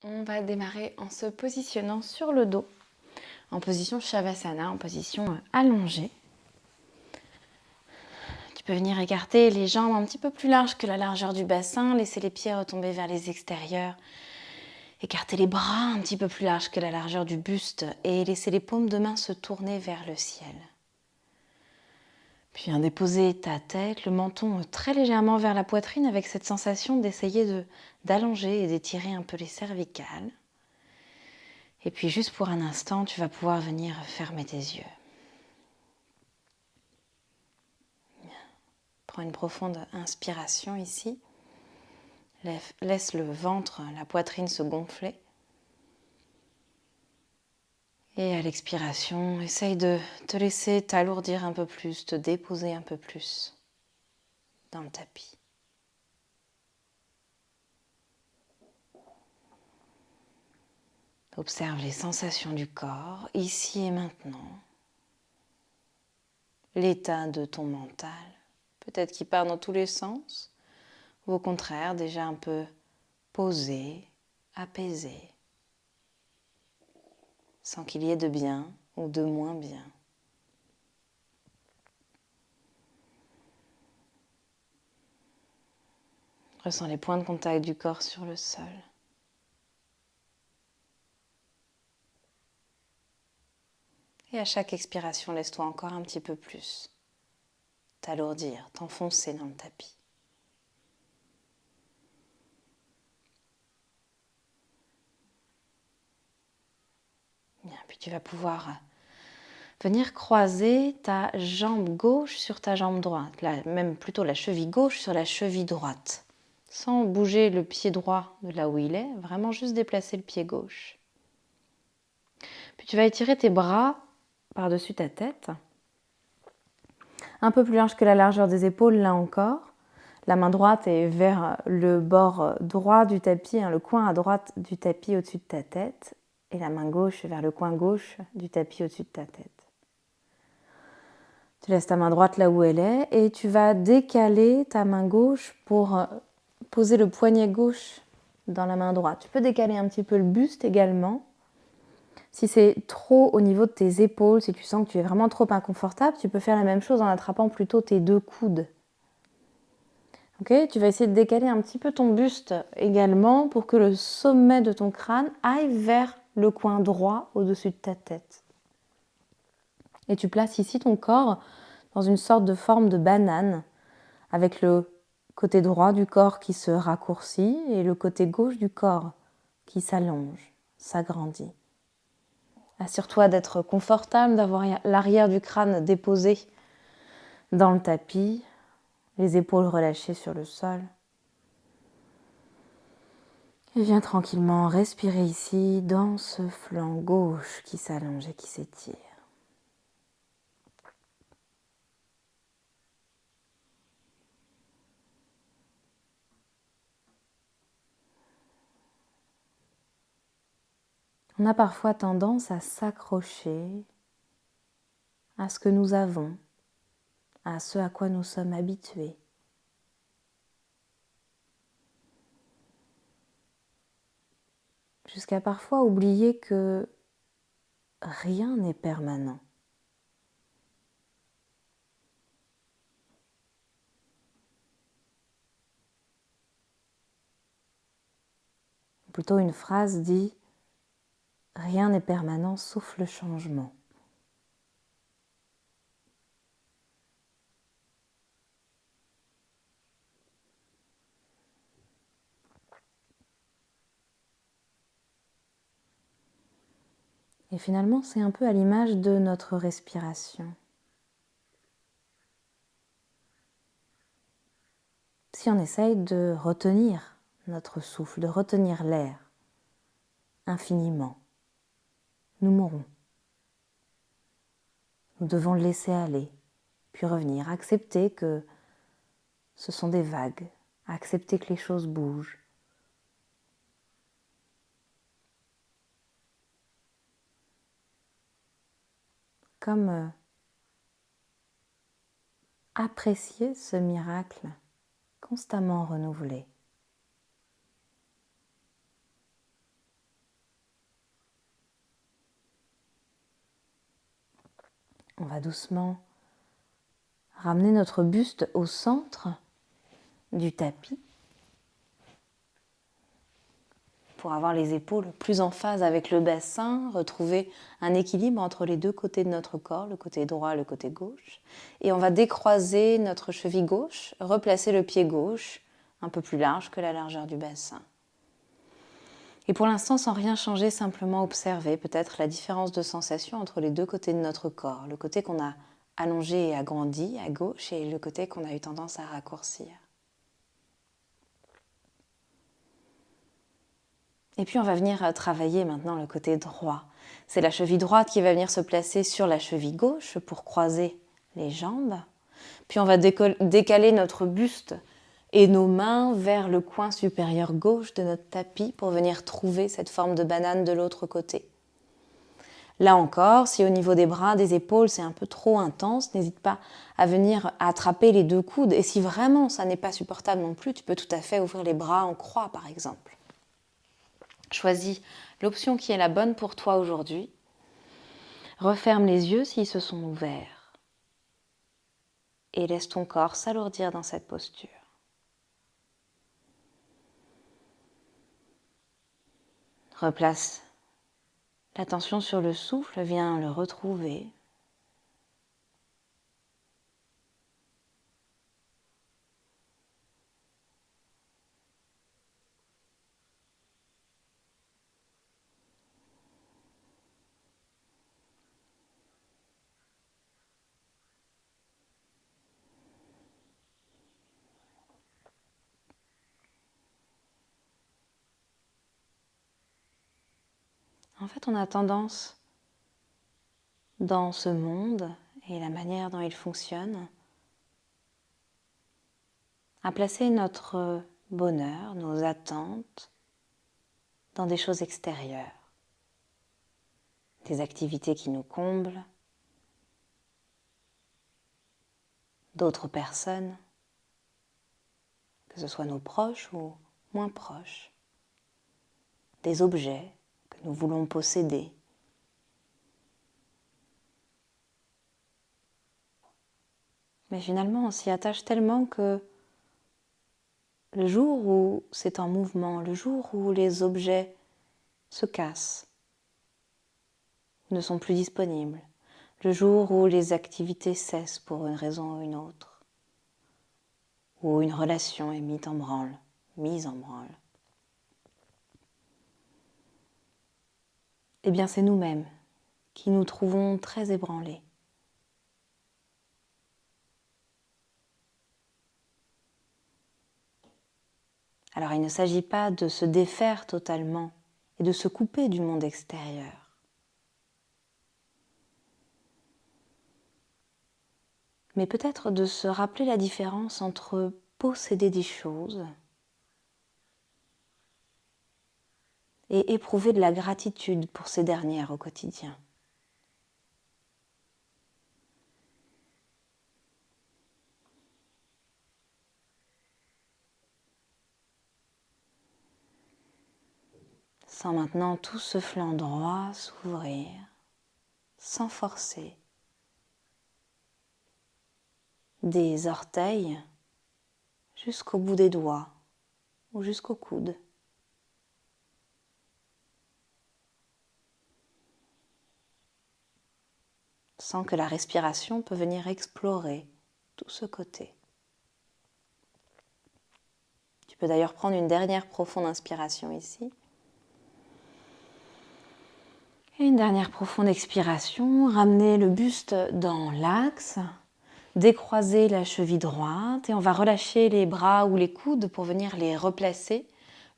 On va démarrer en se positionnant sur le dos, en position Shavasana, en position allongée. Tu peux venir écarter les jambes un petit peu plus larges que la largeur du bassin, laisser les pieds retomber vers les extérieurs, écarter les bras un petit peu plus larges que la largeur du buste et laisser les paumes de main se tourner vers le ciel. Puis déposer ta tête, le menton très légèrement vers la poitrine avec cette sensation d'essayer d'allonger et d'étirer un peu les cervicales. Et puis juste pour un instant, tu vas pouvoir venir fermer tes yeux. Prends une profonde inspiration ici. Laisse le ventre, la poitrine se gonfler. Et à l'expiration, essaye de te laisser t'alourdir un peu plus, te déposer un peu plus dans le tapis. Observe les sensations du corps, ici et maintenant. L'état de ton mental, peut-être qu'il part dans tous les sens, ou au contraire déjà un peu posé, apaisé, sans qu'il y ait de bien ou de moins bien. Ressens les points de contact du corps sur le sol. Et à chaque expiration, laisse-toi encore un petit peu plus t'alourdir, t'enfoncer dans le tapis. Bien, puis tu vas pouvoir venir croiser ta jambe gauche sur ta jambe droite, même plutôt la cheville gauche sur la cheville droite, sans bouger le pied droit de là où il est, vraiment juste déplacer le pied gauche. Puis tu vas étirer tes bras par-dessus ta tête, un peu plus large que la largeur des épaules là encore. La main droite est vers le bord droit du tapis, le coin à droite du tapis au-dessus de ta tête, et la main gauche vers le coin gauche du tapis au-dessus de ta tête. Tu laisses ta main droite là où elle est et tu vas décaler ta main gauche pour poser le poignet gauche dans la main droite. Tu peux décaler un petit peu le buste également. Si c'est trop au niveau de tes épaules, si tu sens que tu es vraiment trop inconfortable, tu peux faire la même chose en attrapant plutôt tes deux coudes. Okay, tu vas essayer de décaler un petit peu ton buste également pour que le sommet de ton crâne aille vers le coin droit au-dessus de ta tête. Et tu places ici ton corps dans une sorte de forme de banane avec le côté droit du corps qui se raccourcit et le côté gauche du corps qui s'allonge, s'agrandit. Assure-toi d'être confortable, d'avoir l'arrière du crâne déposé dans le tapis, les épaules relâchées sur le sol. Et viens tranquillement respirer ici dans ce flanc gauche qui s'allonge et qui s'étire. On a parfois tendance à s'accrocher à ce que nous avons, à ce à quoi nous sommes habitués. Jusqu'à parfois oublier que rien n'est permanent. Plutôt une phrase dit « Rien n'est permanent sauf le changement ». Et finalement, c'est un peu à l'image de notre respiration. Si on essaye de retenir notre souffle, de retenir l'air infiniment, nous mourrons. Nous devons le laisser aller, puis revenir, accepter que ce sont des vagues, accepter que les choses bougent. Comme apprécier ce miracle constamment renouvelé. On va doucement ramener notre buste au centre du tapis pour avoir les épaules plus en phase avec le bassin, retrouver un équilibre entre les deux côtés de notre corps, le côté droit et le côté gauche. Et on va décroiser notre cheville gauche, replacer le pied gauche un peu plus large que la largeur du bassin. Et pour l'instant, sans rien changer, simplement observer peut-être la différence de sensation entre les deux côtés de notre corps, le côté qu'on a allongé et agrandi à gauche et le côté qu'on a eu tendance à raccourcir. Et puis on va venir travailler maintenant le côté droit. C'est la cheville droite qui va venir se placer sur la cheville gauche pour croiser les jambes. Puis on va décaler notre buste et nos mains vers le coin supérieur gauche de notre tapis pour venir trouver cette forme de banane de l'autre côté. Là encore, si au niveau des bras, des épaules, c'est un peu trop intense, n'hésite pas à venir attraper les deux coudes. Et si vraiment ça n'est pas supportable non plus, tu peux tout à fait ouvrir les bras en croix par exemple. Choisis l'option qui est la bonne pour toi aujourd'hui. Referme les yeux s'ils se sont ouverts. Et laisse ton corps s'alourdir dans cette posture. Replace l'attention sur le souffle, viens le retrouver. En fait, on a tendance, dans ce monde et la manière dont il fonctionne, à placer notre bonheur, nos attentes, dans des choses extérieures, des activités qui nous comblent, d'autres personnes, que ce soit nos proches ou moins proches, des objets que nous voulons posséder. Mais finalement, on s'y attache tellement que le jour où c'est en mouvement, le jour où les objets se cassent, ne sont plus disponibles, le jour où les activités cessent pour une raison ou une autre, où une relation est mise en branle, eh bien c'est nous-mêmes qui nous trouvons très ébranlés. Alors il ne s'agit pas de se défaire totalement et de se couper du monde extérieur. Mais peut-être de se rappeler la différence entre posséder des choses et éprouver de la gratitude pour ces dernières au quotidien. Sans maintenant tout ce flanc droit s'ouvrir, sans forcer, des orteils jusqu'au bout des doigts ou jusqu'au coude. Sans que la respiration peut venir explorer tout ce côté. Tu peux d'ailleurs prendre une dernière profonde inspiration ici. Et une dernière profonde expiration, ramener le buste dans l'axe, décroiser la cheville droite et on va relâcher les bras ou les coudes pour venir les replacer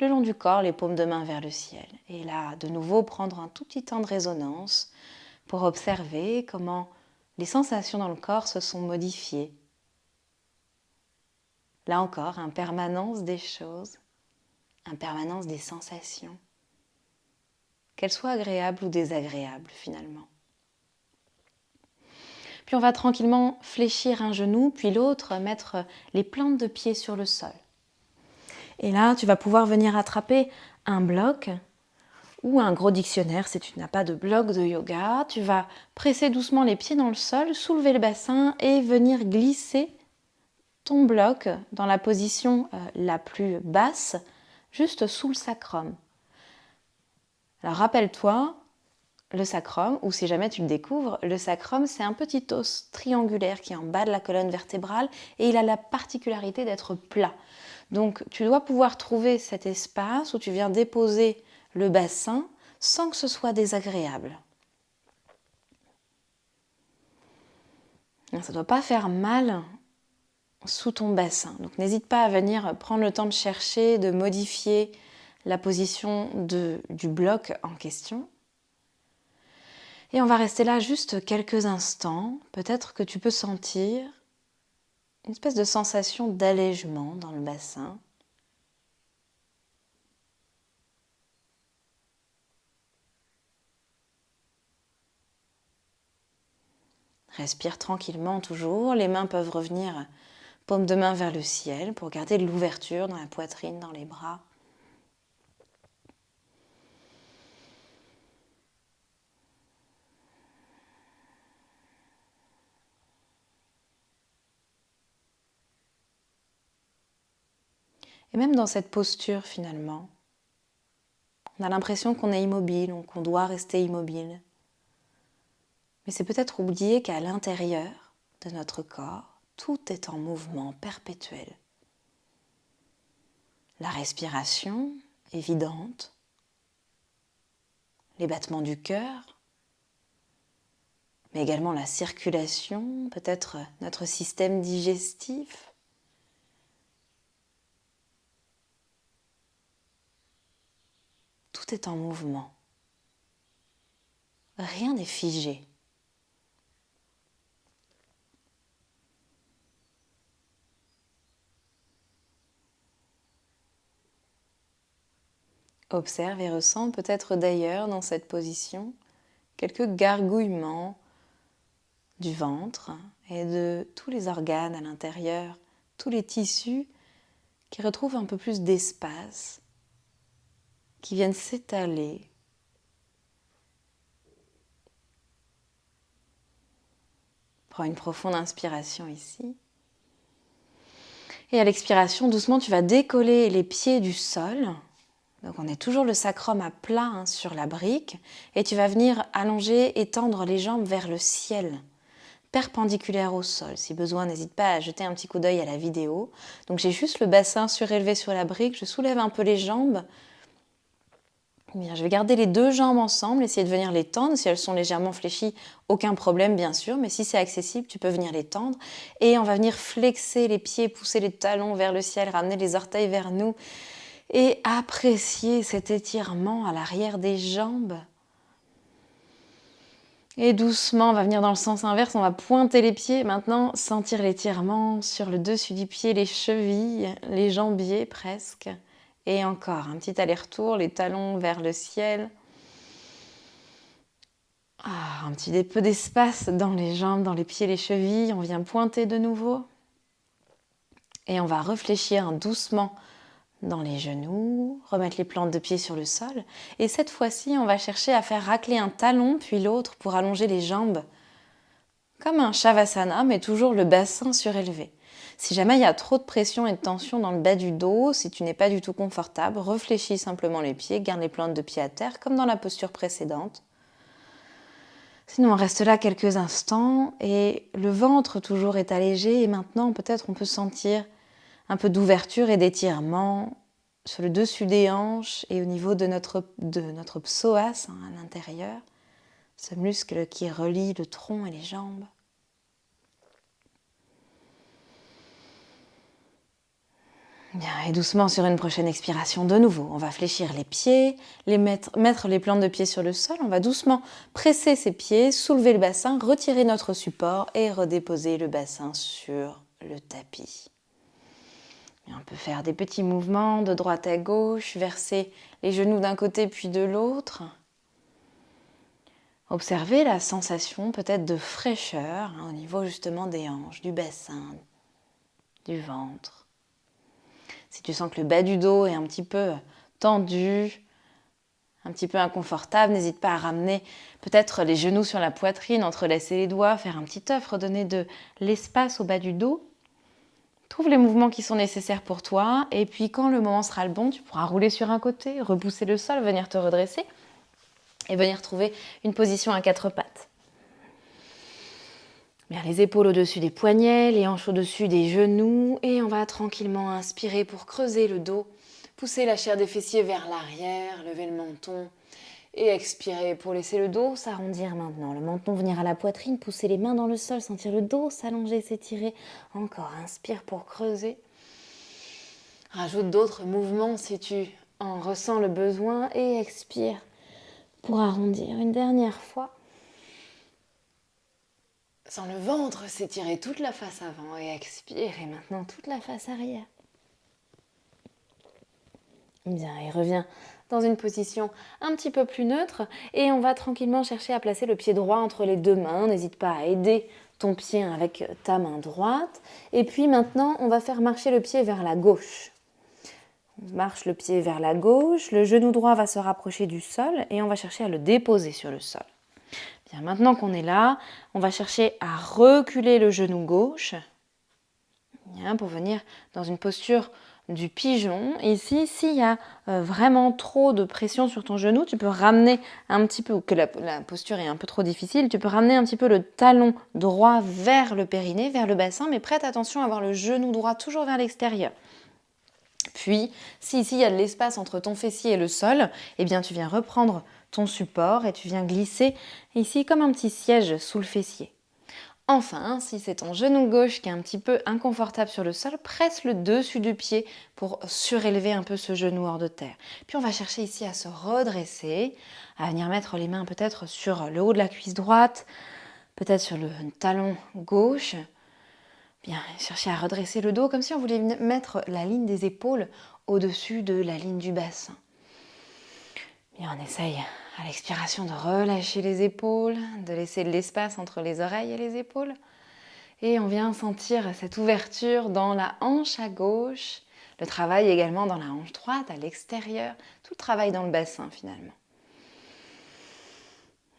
le long du corps, les paumes de main vers le ciel. Et là, de nouveau, prendre un tout petit temps de résonance pour observer comment les sensations dans le corps se sont modifiées. Là encore, impermanence des choses, impermanence des sensations, qu'elles soient agréables ou désagréables finalement. Puis on va tranquillement fléchir un genou, puis l'autre, mettre les plantes de pied sur le sol. Et là, tu vas pouvoir venir attraper un bloc ou un gros dictionnaire si tu n'as pas de bloc de yoga. Tu vas presser doucement les pieds dans le sol, soulever le bassin et venir glisser ton bloc dans la position la plus basse, juste sous le sacrum. Alors rappelle-toi, le sacrum, ou si jamais tu le découvres, le sacrum c'est un petit os triangulaire qui est en bas de la colonne vertébrale et il a la particularité d'être plat. Donc tu dois pouvoir trouver cet espace où tu viens déposer le bassin sans que ce soit désagréable. Ça ne doit pas faire mal sous ton bassin. Donc n'hésite pas à venir prendre le temps de chercher, de modifier la position du bloc en question. Et on va rester là juste quelques instants. Peut-être que tu peux sentir une espèce de sensation d'allègement dans le bassin. Respire tranquillement toujours. Les mains peuvent revenir paume de main vers le ciel pour garder de l'ouverture dans la poitrine, dans les bras. Et même dans cette posture finalement, on a l'impression qu'on est immobile ou qu'on doit rester immobile. Mais c'est peut-être oublier qu'à l'intérieur de notre corps, tout est en mouvement perpétuel. La respiration évidente, les battements du cœur, mais également la circulation, peut-être notre système digestif. Tout est en mouvement. Rien n'est figé. Observe et ressens peut-être d'ailleurs dans cette position quelques gargouillements du ventre et de tous les organes à l'intérieur, tous les tissus qui retrouvent un peu plus d'espace, qui viennent s'étaler. Prends une profonde inspiration ici. Et à l'expiration, doucement, tu vas décoller les pieds du sol. Donc on est toujours le sacrum à plat sur la brique. Et tu vas venir allonger et tendre les jambes vers le ciel, perpendiculaire au sol. Si besoin, n'hésite pas à jeter un petit coup d'œil à la vidéo. Donc j'ai juste le bassin surélevé sur la brique. Je soulève un peu les jambes. Bien, je vais garder les deux jambes ensemble, essayer de venir les tendre. Si elles sont légèrement fléchies, aucun problème bien sûr, mais si c'est accessible, tu peux venir les tendre. Et on va venir flexer les pieds, pousser les talons vers le ciel, ramener les orteils vers nous et apprécier cet étirement à l'arrière des jambes. Et doucement, on va venir dans le sens inverse, on va pointer les pieds. Maintenant, sentir l'étirement sur le dessus du pied, les chevilles, les jambiers presque. Et encore, un petit aller-retour, les talons vers le ciel. Un petit peu d'espace dans les jambes, dans les pieds, les chevilles. On vient pointer de nouveau. Et on va réfléchir doucement dans les genoux, remettre les plantes de pied sur le sol. Et cette fois-ci, on va chercher à faire racler un talon puis l'autre pour allonger les jambes. Comme un shavasana, mais toujours le bassin surélevé. Si jamais il y a trop de pression et de tension dans le bas du dos, si tu n'es pas du tout confortable, réfléchis simplement les pieds, garde les plantes de pied à terre, comme dans la posture précédente. Sinon, on reste là quelques instants et le ventre toujours est allégé. Et maintenant, peut-être on peut sentir un peu d'ouverture et d'étirement sur le dessus des hanches et au niveau de notre psoas à l'intérieur, ce muscle qui relie le tronc et les jambes. Bien, et doucement sur une prochaine expiration de nouveau, on va fléchir les pieds, mettre les plantes de pied sur le sol, on va doucement presser ses pieds, soulever le bassin, retirer notre support et redéposer le bassin sur le tapis. Et on peut faire des petits mouvements de droite à gauche, verser les genoux d'un côté puis de l'autre. Observez la sensation peut-être de fraîcheur au niveau justement des hanches, du bassin, du ventre. Si tu sens que le bas du dos est un petit peu tendu, un petit peu inconfortable, n'hésite pas à ramener peut-être les genoux sur la poitrine, entrelacer les doigts, faire un petit œuf, redonner de l'espace au bas du dos. Trouve les mouvements qui sont nécessaires pour toi et puis quand le moment sera le bon, tu pourras rouler sur un côté, repousser le sol, venir te redresser et venir trouver une position à quatre pattes. Bien, les épaules au-dessus des poignets, les hanches au-dessus des genoux et on va tranquillement inspirer pour creuser le dos, pousser la chair des fessiers vers l'arrière, lever le menton et expirer pour laisser le dos s'arrondir maintenant. Le menton venir à la poitrine, pousser les mains dans le sol, sentir le dos s'allonger, s'étirer. Encore, inspire pour creuser. Rajoute d'autres mouvements si tu en ressens le besoin et expire pour arrondir une dernière fois. Sens le ventre s'étirer toute la face avant et expire et maintenant toute la face arrière. Bien, et reviens dans une position un petit peu plus neutre et on va tranquillement chercher à placer le pied droit entre les deux mains. N'hésite pas à aider ton pied avec ta main droite. Et puis maintenant, on va faire marcher le pied vers la gauche. On marche le pied vers la gauche, le genou droit va se rapprocher du sol et on va chercher à le déposer sur le sol. Bien, maintenant qu'on est là, on va chercher à reculer le genou gauche bien, pour venir dans une posture du pigeon. Ici, s'il y a vraiment trop de pression sur ton genou, tu peux ramener un petit peu, ou que la posture est un peu trop difficile, tu peux ramener un petit peu le talon droit vers le périnée, vers le bassin, mais prête attention à avoir le genou droit toujours vers l'extérieur. Puis, si ici il y a de l'espace entre ton fessier et le sol, eh bien tu viens reprendre ton support et tu viens glisser ici comme un petit siège sous le fessier. Enfin, si c'est ton genou gauche qui est un petit peu inconfortable sur le sol, presse le dessus du pied pour surélever un peu ce genou hors de terre. Puis on va chercher ici à se redresser, à venir mettre les mains peut-être sur le haut de la cuisse droite, peut-être sur le talon gauche. Bien, chercher à redresser le dos comme si on voulait mettre la ligne des épaules au-dessus de la ligne du bassin. Bien, on essaye à l'expiration de relâcher les épaules, de laisser de l'espace entre les oreilles et les épaules. Et on vient sentir cette ouverture dans la hanche à gauche, le travail également dans la hanche droite, à l'extérieur, tout le travail dans le bassin finalement.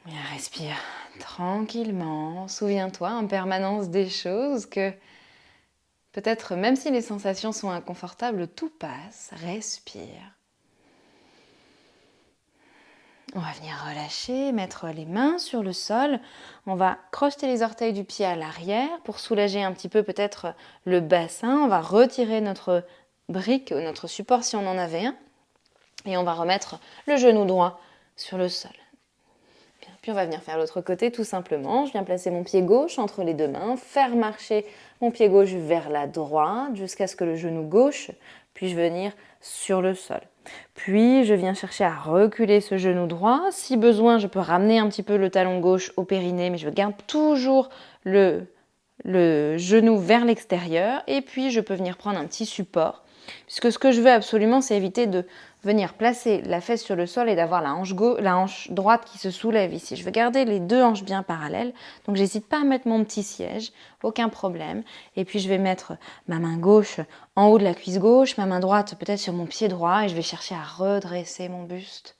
Bien, respire tranquillement, souviens-toi en permanence des choses que peut-être même si les sensations sont inconfortables, tout passe, respire. On va venir relâcher, mettre les mains sur le sol. On va crocheter les orteils du pied à l'arrière pour soulager un petit peu peut-être le bassin. On va retirer notre brique ou notre support si on en avait un. Et on va remettre le genou droit sur le sol. Bien. Puis on va venir faire l'autre côté tout simplement. Je viens placer mon pied gauche entre les deux mains, faire marcher mon pied gauche vers la droite jusqu'à ce que le genou gauche puisse venir sur le sol. Puis, je viens chercher à reculer ce genou droit. Si besoin, je peux ramener un petit peu le talon gauche au périnée, mais je garde toujours le genou vers l'extérieur. Et puis, je peux venir prendre un petit support. Puisque ce que je veux absolument, c'est éviter de venir placer la fesse sur le sol et d'avoir la hanche droite qui se soulève ici. Je veux garder les deux hanches bien parallèles. Donc, j'hésite pas à mettre mon petit siège, aucun problème. Et puis, je vais mettre ma main gauche en haut de la cuisse gauche, ma main droite peut-être sur mon pied droit et je vais chercher à redresser mon buste,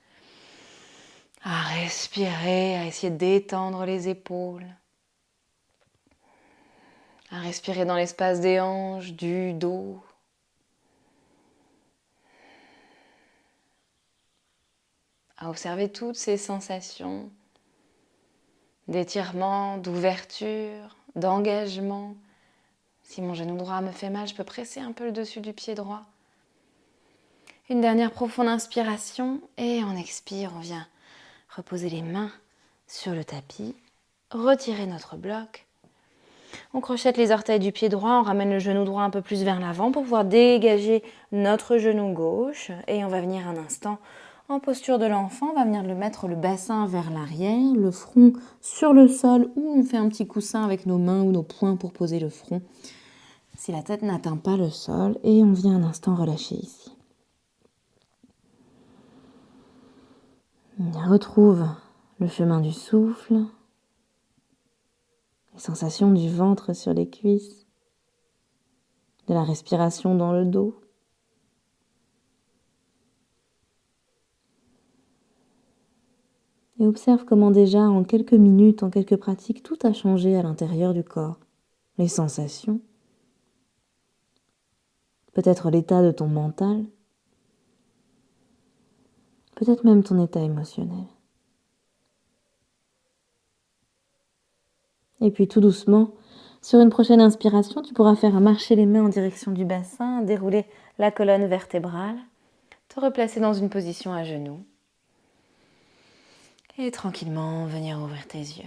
à respirer, à essayer de détendre les épaules, à respirer dans l'espace des hanches, du dos. À observer toutes ces sensations d'étirement, d'ouverture, d'engagement. Si mon genou droit me fait mal, je peux presser un peu le dessus du pied droit. Une dernière profonde inspiration et on expire, on vient reposer les mains sur le tapis, retirer notre bloc. On crochette les orteils du pied droit, on ramène le genou droit un peu plus vers l'avant pour pouvoir dégager notre genou gauche et on va venir un instant en posture de l'enfant, on va venir mettre le bassin vers l'arrière, le front sur le sol ou on fait un petit coussin avec nos mains ou nos poings pour poser le front si la tête n'atteint pas le sol et on vient un instant relâcher ici. On retrouve le chemin du souffle, les sensations du ventre sur les cuisses, de la respiration dans le dos. Et observe comment déjà en quelques minutes, en quelques pratiques, tout a changé à l'intérieur du corps. Les sensations, peut-être l'état de ton mental, peut-être même ton état émotionnel. Et puis tout doucement, sur une prochaine inspiration, tu pourras faire marcher les mains en direction du bassin, dérouler la colonne vertébrale, te replacer dans une position à genoux et tranquillement venir ouvrir tes yeux.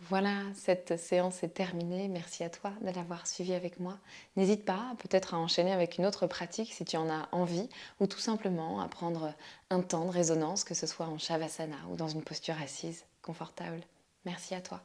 Voilà, cette séance est terminée. Merci à toi de l'avoir suivie avec moi. N'hésite pas peut-être à enchaîner avec une autre pratique si tu en as envie ou tout simplement à prendre un temps de résonance, que ce soit en Shavasana ou dans une posture assise confortable. Merci à toi.